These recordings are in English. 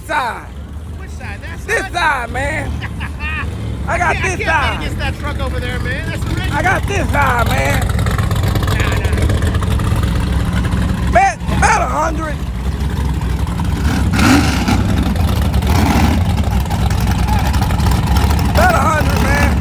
side. Which side? That side? This side, man. I got this side. Against that truck over there, man. That's the I got this side, man. Nah. Bet about 100. About 100, man.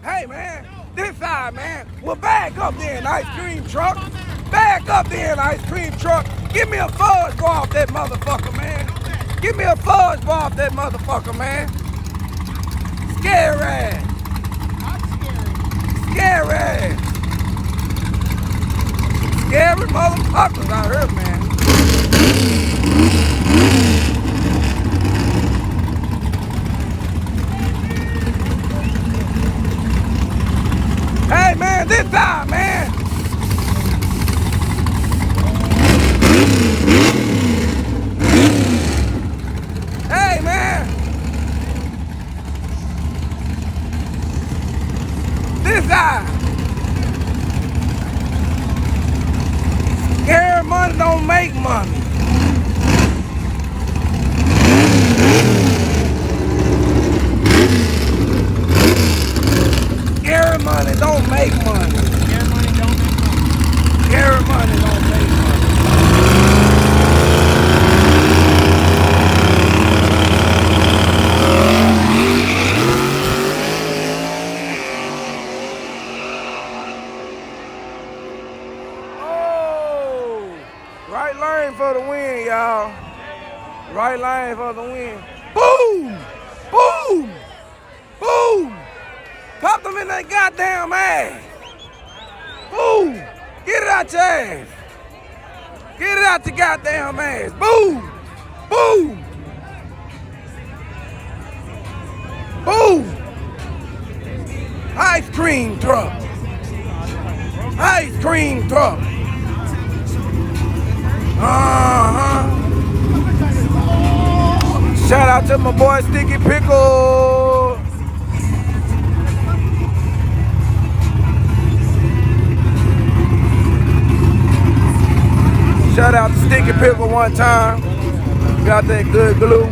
Hey, man, this side, man. Well, back up there in ice cream truck. Back up there in ice cream truck. Give me a fudge bar off that motherfucker, man. Give me a fudge bar off that motherfucker, man. Scary ass. Scary ass. Scary motherfuckers out here, man. Hey, man, this time, man. Hey, man. This side. Scary money don't make money. Scary money don't make money. Scary money don't make money. Scary money don't make money. Oh, right lane for the win, y'all. Right lane for the win. Boom! Boom! Boom! Pop them in that goddamn ass. Boom! Get it out your ass. Get it out your goddamn ass. Boom! Boom! Boom! Ice cream truck. Ice cream truck. Uh-huh. Shout out to my boy Sticky Pickle. Shout out to Sticky Pickle one time. Got that good glue.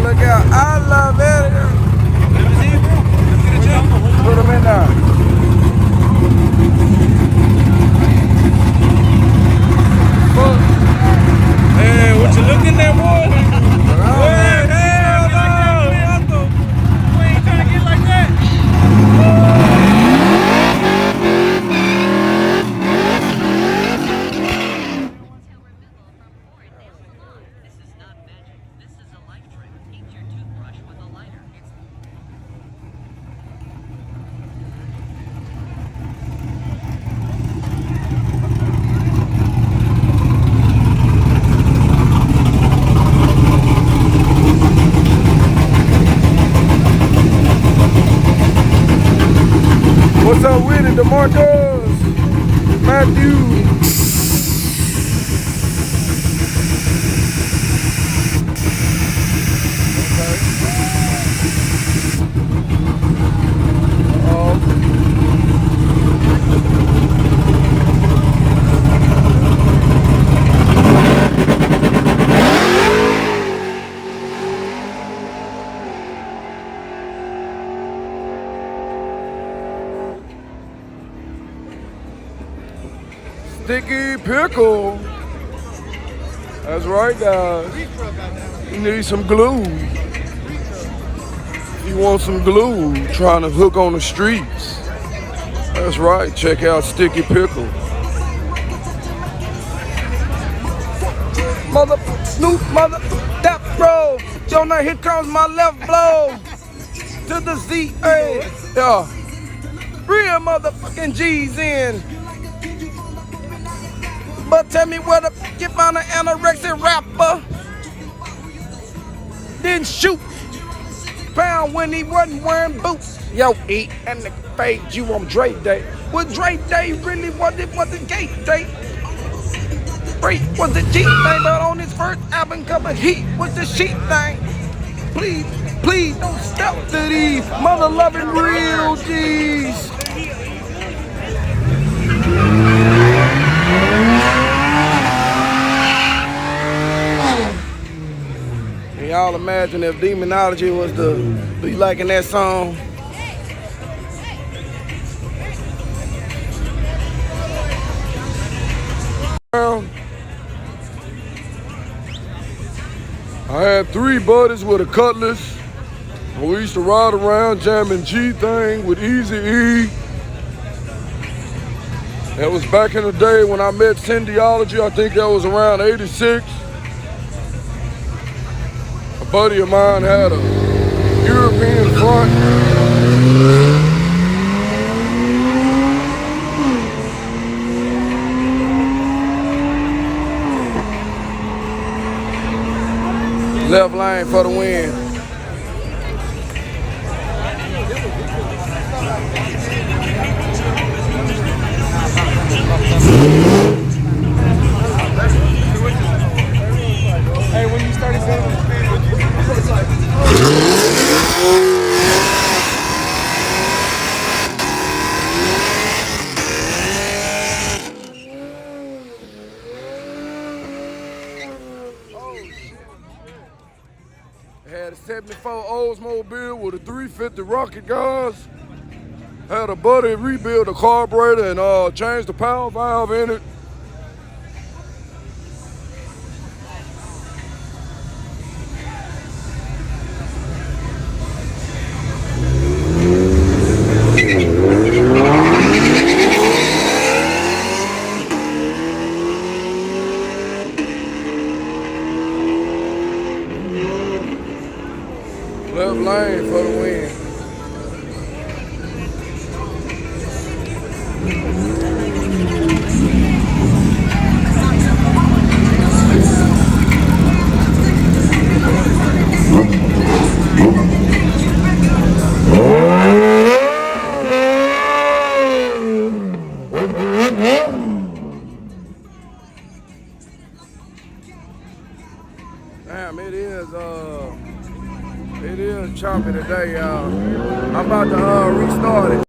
Look out. I love it. Put them in there. Hey, what you looking at, boy? Hey, hell no. You ain't trying to get like that. What's up with it, DeMarcus? Matthew. Sticky Pickle. That's right, guys. You need some glue. You want some glue trying to hook on the streets. That's right. Check out Sticky Pickle. Mother Snoop, mother that bro. Yo, now here comes my left blow to the Z. Hey, yeah. Real motherfucking G's in. But tell me where the fuck you found an anorexic rapper? Didn't shoot. Found when he wasn't wearing boots. Yo, eat and the fade you on Dre Day. Was Dre Day really was the gate day? Break was the G thing, but on his first album cover, Heat was the sheet thing. Please, please don't step to these mother loving real G's. Can y'all imagine if demonology was to be like in that song? I had 3 buddies with a cutlass, and we used to ride around jamming G-Thing with Easy-E. That was back in the day when I met Cindyology. I think that was around 86. A buddy of mine had a European front. Left lane for the win. Hey, when you started going, Had a 74 Oldsmobile with a 350 rocket gas. Had a buddy rebuild the carburetor and change the power valve in it. Left lane for the win. Damn, it is choppy today, y'all. I'm about to restart it.